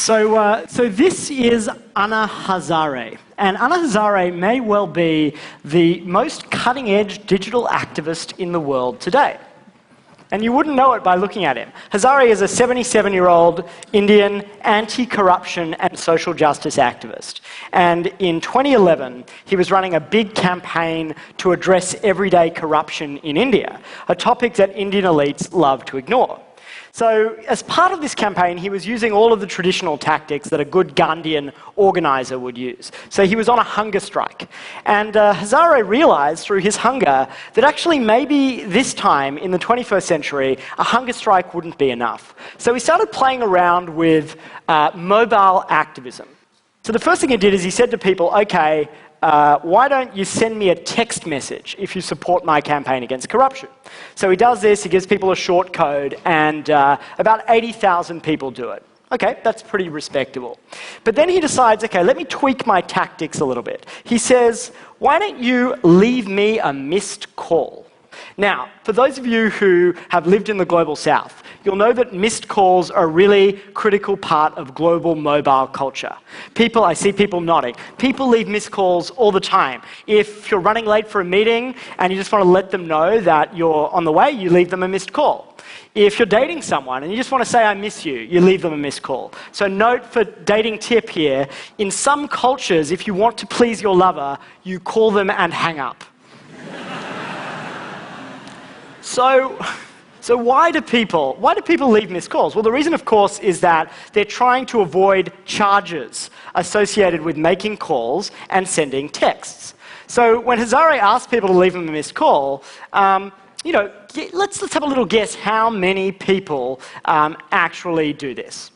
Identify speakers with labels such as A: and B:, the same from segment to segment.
A: So this is Anna Hazare. And Anna Hazare may well be the most cutting-edge digital activist in the world today. And you wouldn't know it by looking at him. Hazare is a 77-year-old Indian anti-corruption and social justice activist. And in 2011, he was running a big campaign to address everyday corruption in India, a topic that Indian elites love to ignore. So as part of this campaign, he was using all of the traditional tactics that a good Gandhian organizer would use. So he was on a hunger strike. And Hazare realized through his hunger that actually maybe this time in the 21st century, a hunger strike wouldn't be enough. So he started playing around with mobile activism. So the first thing he did is he said to people, okay, why don't you send me a text message if you support my campaign against corruption? So he does this, he gives people a short code, and about 80,000 people do it. Okay, that's pretty respectable. But then he decides, okay, let me tweak my tactics a little bit. He says, why don't you leave me a missed call? Now, for those of you who have lived in the global south, you'll know that missed calls are a really critical part of global mobile culture. I see people nodding. People leave missed calls all the time. If you're running late for a meeting and you just want to let them know that you're on the way, you leave them a missed call. If you're dating someone and you just want to say, I miss you, you leave them a missed call. So note for dating tip here, in some cultures, if you want to please your lover, you call them and hang up. So why do people leave missed calls? Well, the reason, of course, is that they're trying to avoid charges associated with making calls and sending texts. So when Hazare asked people to leave him a missed call, let's have a little guess how many people actually do this.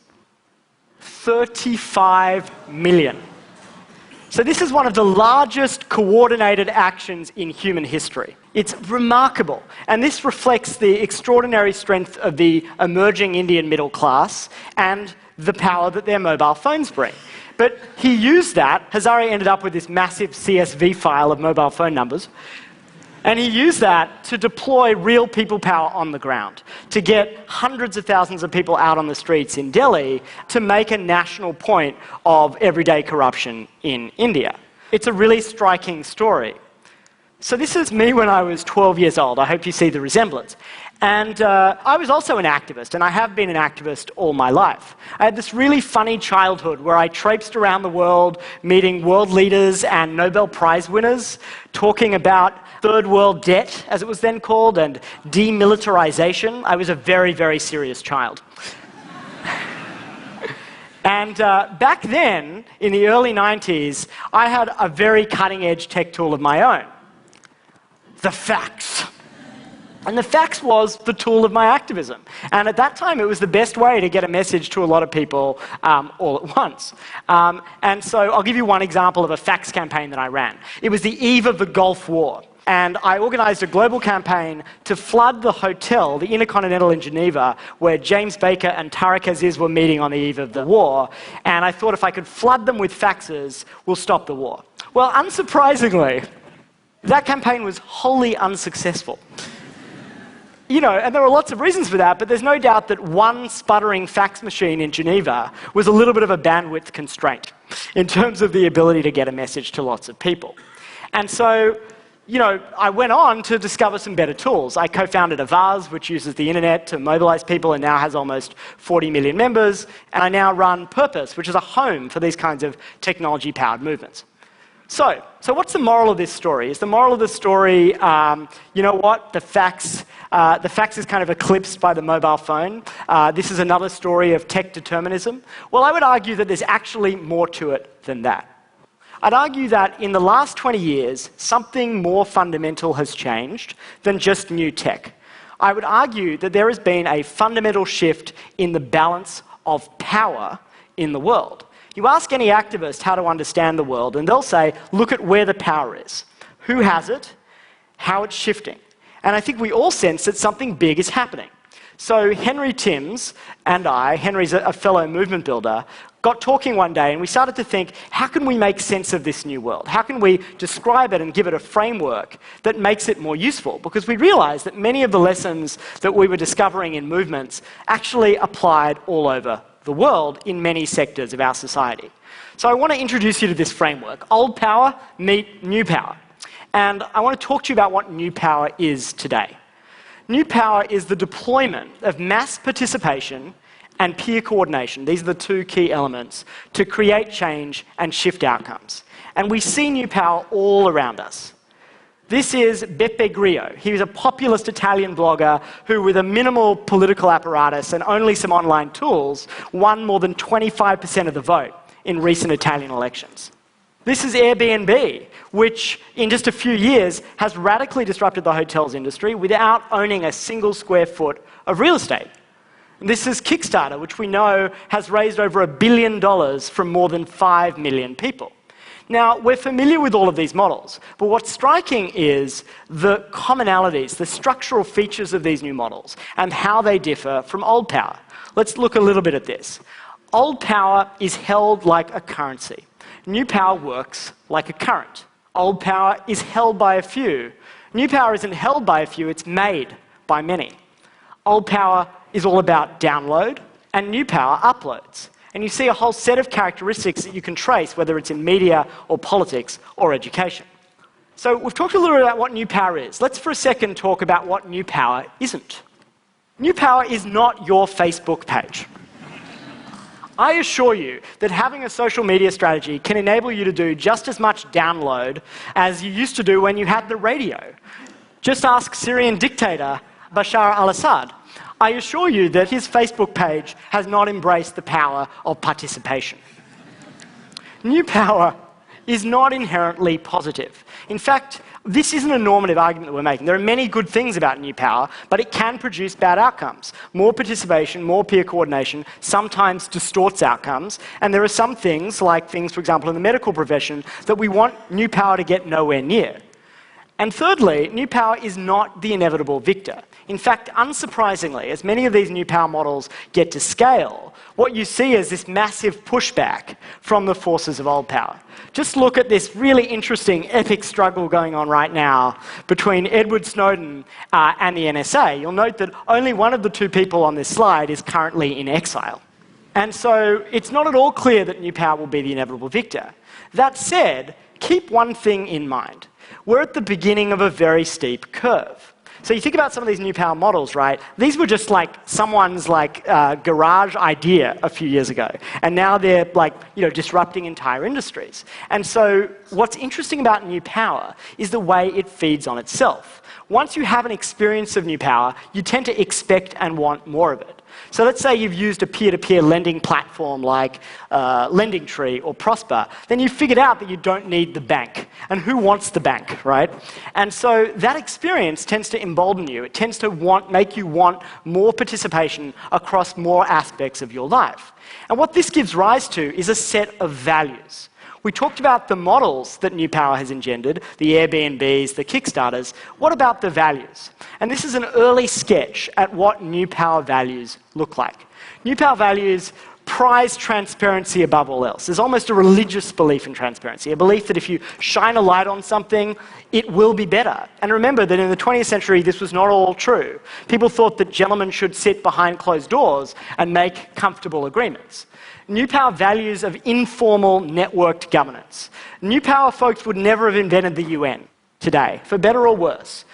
A: 35 million. So this is one of the largest coordinated actions in human history. It's remarkable, and this reflects the extraordinary strength of the emerging Indian middle class and the power that their mobile phones bring. But he used that. Hazare ended up with this massive CSV file of mobile phone numbers, and he used that to deploy real people power on the ground, to get hundreds of thousands of people out on the streets in Delhi to make a national point of everyday corruption in India. It's a really striking story. So this is me when I was 12 years old. I hope you see the resemblance. And I was also an activist, and I have been an activist all my life. I had this really funny childhood where I traipsed around the world, meeting world leaders and Nobel Prize winners, talking about third world debt, as it was then called, and demilitarization. I was a very, very serious child. And back then, in the early 90s, I had a very cutting-edge tech tool of my own. The fax. And the fax was the tool of my activism. And at that time, it was the best way to get a message to a lot of people all at once. And so I'll give you one example of a fax campaign that I ran. It was the eve of the Gulf War. And I organized a global campaign to flood the hotel, the Intercontinental in Geneva, where James Baker and Tariq Aziz were meeting on the eve of the war. And I thought if I could flood them with faxes, we'll stop the war. Well, unsurprisingly, that campaign was wholly unsuccessful. And there were lots of reasons for that, but there's no doubt that one sputtering fax machine in Geneva was a little bit of a bandwidth constraint in terms of the ability to get a message to lots of people. And so, I went on to discover some better tools. I co-founded Avaz, which uses the internet to mobilize people and now has almost 40 million members. And I now run Purpose, which is a home for these kinds of technology-powered movements. So what's the moral of this story? Is the moral of the story, you know what, the fax is kind of eclipsed by the mobile phone. This is another story of tech determinism. Well, I would argue that there's actually more to it than that. I'd argue that in the last 20 years, something more fundamental has changed than just new tech. I would argue that there has been a fundamental shift in the balance of power in the world. You ask any activist how to understand the world, and they'll say, look at where the power is, who has it, how it's shifting. And I think we all sense that something big is happening. So Henry Timms and I, Henry's a fellow movement builder, got talking one day and we started to think, how can we make sense of this new world? How can we describe it and give it a framework that makes it more useful? Because we realized that many of the lessons that we were discovering in movements actually applied all over the world in many sectors of our society. So I want to introduce you to this framework, old power meet new power. And I want to talk to you about what new power is today. New power is the deployment of mass participation and peer coordination. These are the two key elements to create change and shift outcomes. And we see new power all around us. This is Beppe Grillo. He was a populist Italian blogger who, with a minimal political apparatus and only some online tools, won more than 25% of the vote in recent Italian elections. This is Airbnb, which in just a few years has radically disrupted the hotels industry without owning a single square foot of real estate. This is Kickstarter, which we know has raised over $1 billion from more than 5 million people. Now, we're familiar with all of these models, but what's striking is the commonalities, the structural features of these new models, and how they differ from old power. Let's look a little bit at this. Old power is held like a currency. New power works like a current. Old power is held by a few. New power isn't held by a few, it's made by many. Old power is all about download, and new power uploads. And you see a whole set of characteristics that you can trace, whether it's in media or politics or education. So we've talked a little bit about what new power is. Let's for a second talk about what new power isn't. New power is not your Facebook page. I assure you that having a social media strategy can enable you to do just as much download as you used to do when you had the radio. Just ask Syrian dictator Bashar al-Assad. I assure you that his Facebook page has not embraced the power of participation. New power is not inherently positive. In fact, this isn't a normative argument that we're making. There are many good things about new power, but it can produce bad outcomes. More participation, more peer coordination sometimes distorts outcomes, and there are some things, like things, for example, in the medical profession, that we want new power to get nowhere near. And thirdly, new power is not the inevitable victor. In fact, unsurprisingly, as many of these new power models get to scale, what you see is this massive pushback from the forces of old power. Just look at this really interesting, epic struggle going on right now between Edward Snowden and the NSA. You'll note that only one of the two people on this slide is currently in exile. And so it's not at all clear that new power will be the inevitable victor. That said, keep one thing in mind. We're at the beginning of a very steep curve. So you think about some of these new power models, right? These were just like someone's garage idea a few years ago. And now they're disrupting entire industries. And so what's interesting about new power is the way it feeds on itself. Once you have an experience of new power, you tend to expect and want more of it. So let's say you've used a peer-to-peer lending platform like LendingTree or Prosper, then you've figured out that you don't need the bank. And who wants the bank, right? And so that experience tends to embolden you. It tends to make you want more participation across more aspects of your life. And what this gives rise to is a set of values. We talked about the models that new power has engendered, the Airbnbs, the Kickstarters. What about the values? And this is an early sketch at what new power values look like. New power values prize transparency above all else. There's almost a religious belief in transparency, a belief that if you shine a light on something, it will be better. And remember that in the 20th century, this was not all true. People thought that gentlemen should sit behind closed doors and make comfortable agreements. New power values of informal, networked governance. New power folks would never have invented the UN today, for better or worse.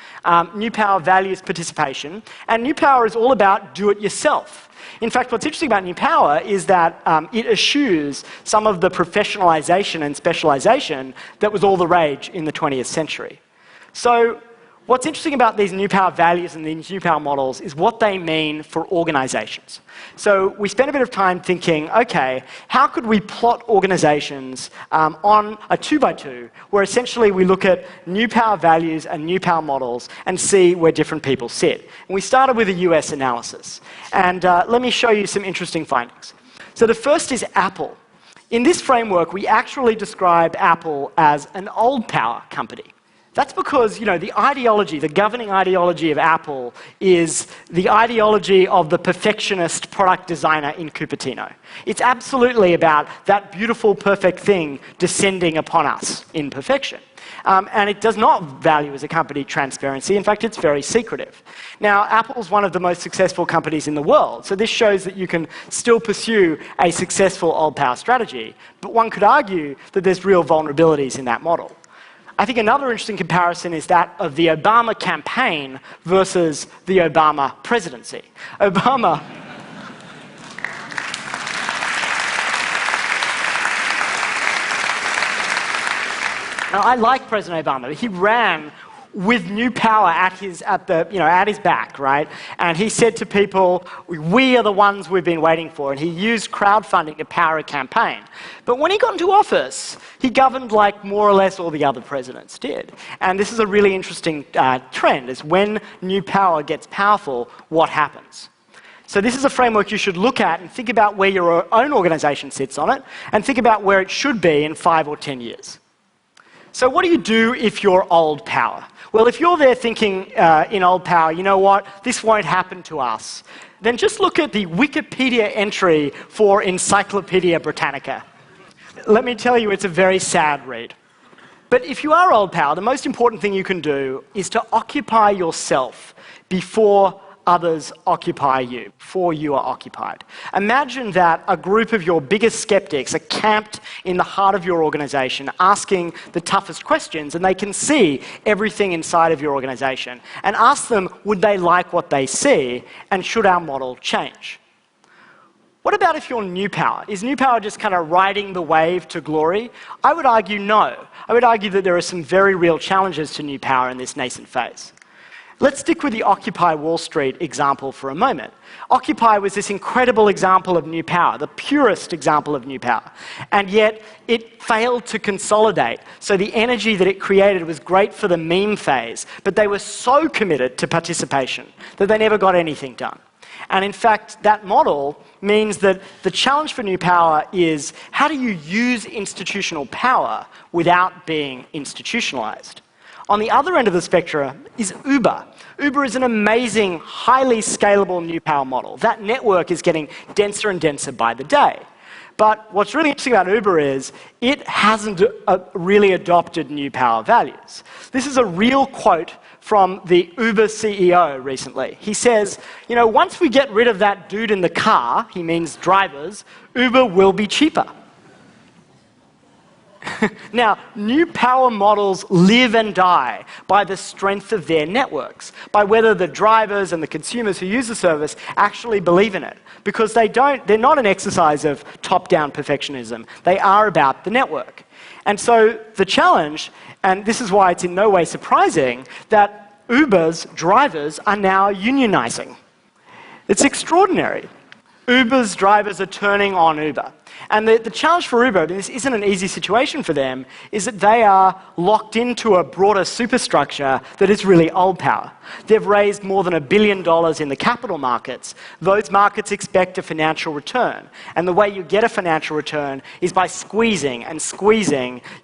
A: New power values participation, and new power is all about do-it-yourself. In fact, what's interesting about new power is that it eschews some of the professionalization and specialization that was all the rage in the 20th century. So what's interesting about these new power values and these new power models is what they mean for organizations. So we spent a bit of time thinking, okay, how could we plot organizations on a 2x2 where essentially we look at new power values and new power models and see where different people sit. And we started with a US analysis. And let me show you some interesting findings. So the first is Apple. In this framework, we actually describe Apple as an old power company. That's because, the ideology, the governing ideology of Apple is the ideology of the perfectionist product designer in Cupertino. It's absolutely about that beautiful, perfect thing descending upon us in perfection. And it does not value as a company transparency. In fact, it's very secretive. Now, Apple's one of the most successful companies in the world, so this shows that you can still pursue a successful old power strategy, but one could argue that there's real vulnerabilities in that model. I think another interesting comparison is that of the Obama campaign versus the Obama presidency. Obama... Now, I like President Obama. He ran with new power at his back, right? And he said to people, we are the ones we've been waiting for. And he used crowdfunding to power a campaign. But when he got into office, he governed like more or less all the other presidents did. And this is a really interesting trend, is when new power gets powerful, what happens? So this is a framework you should look at and think about where your own organization sits on it, and think about where it should be in 5 or 10 years. So what do you do if you're old power? Well, if you're there thinking in old power, you know what, this won't happen to us, then just look at the Wikipedia entry for Encyclopedia Britannica. Let me tell you, it's a very sad read. But if you are old power, the most important thing you can do is to occupy yourself before others occupy you, before you are occupied. Imagine that a group of your biggest skeptics are camped in the heart of your organization, asking the toughest questions, and they can see everything inside of your organization. And ask them, would they like what they see, and should our model change? What about if you're new power? Is new power just kind of riding the wave to glory? I would argue no. I would argue that there are some very real challenges to new power in this nascent phase. Let's stick with the Occupy Wall Street example for a moment. Occupy was this incredible example of new power, the purest example of new power, and yet it failed to consolidate. So the energy that it created was great for the meme phase, but they were so committed to participation that they never got anything done. And in fact, that model means that the challenge for new power is, how do you use institutional power without being institutionalized? On the other end of the spectrum is Uber. Uber is an amazing, highly scalable new power model. That network is getting denser and denser by the day. But what's really interesting about Uber is it hasn't really adopted new power values. This is a real quote from the Uber CEO recently. He says, once we get rid of that dude in the car, he means drivers, Uber will be cheaper. Now, new power models live and die by the strength of their networks, by whether the drivers and the consumers who use the service actually believe in it. Because they're not an exercise of top-down perfectionism. They are about the network. And so the challenge, and this is why it's in no way surprising, that Uber's drivers are now unionizing. It's extraordinary. Uber's drivers are turning on Uber. And the challenge for Uber, and this isn't an easy situation for them, is that they are locked into a broader superstructure that is really old power. They've raised more than $1 billion in the capital markets. Those markets expect a financial return. And the way you get a financial return is by squeezing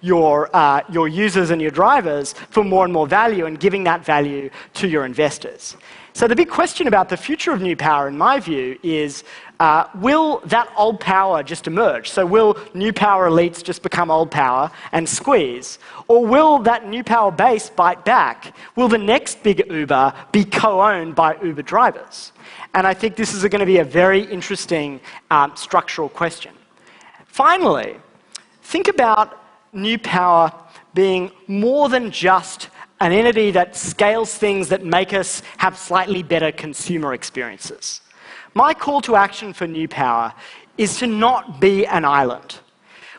A: your users and your drivers for more and more value, and giving that value to your investors. So the big question about the future of new power, in my view, is will that old power just emerge? So will new power elites just become old power and squeeze? Or will that new power base bite back? Will the next big Uber be co-owned by Uber drivers? And I think this is going to be a very interesting structural question. Finally, think about new power being more than just an entity that scales things that make us have slightly better consumer experiences. My call to action for new power is to not be an island.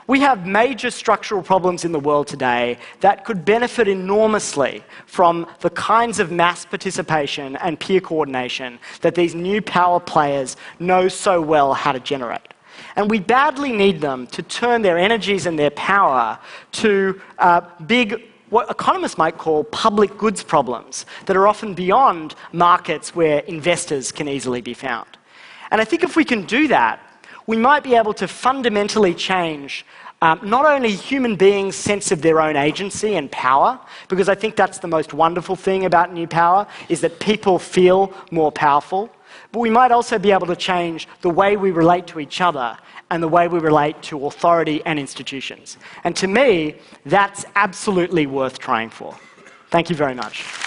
A: We have major structural problems in the world today that could benefit enormously from the kinds of mass participation and peer coordination that these new power players know so well how to generate. And we badly need them to turn their energies and their power to big, what economists might call public goods problems that are often beyond markets where investors can easily be found. And I think if we can do that, we might be able to fundamentally change not only human beings' sense of their own agency and power, because I think that's the most wonderful thing about new power, is that people feel more powerful, but we might also be able to change the way we relate to each other and the way we relate to authority and institutions. And to me, that's absolutely worth trying for. Thank you very much.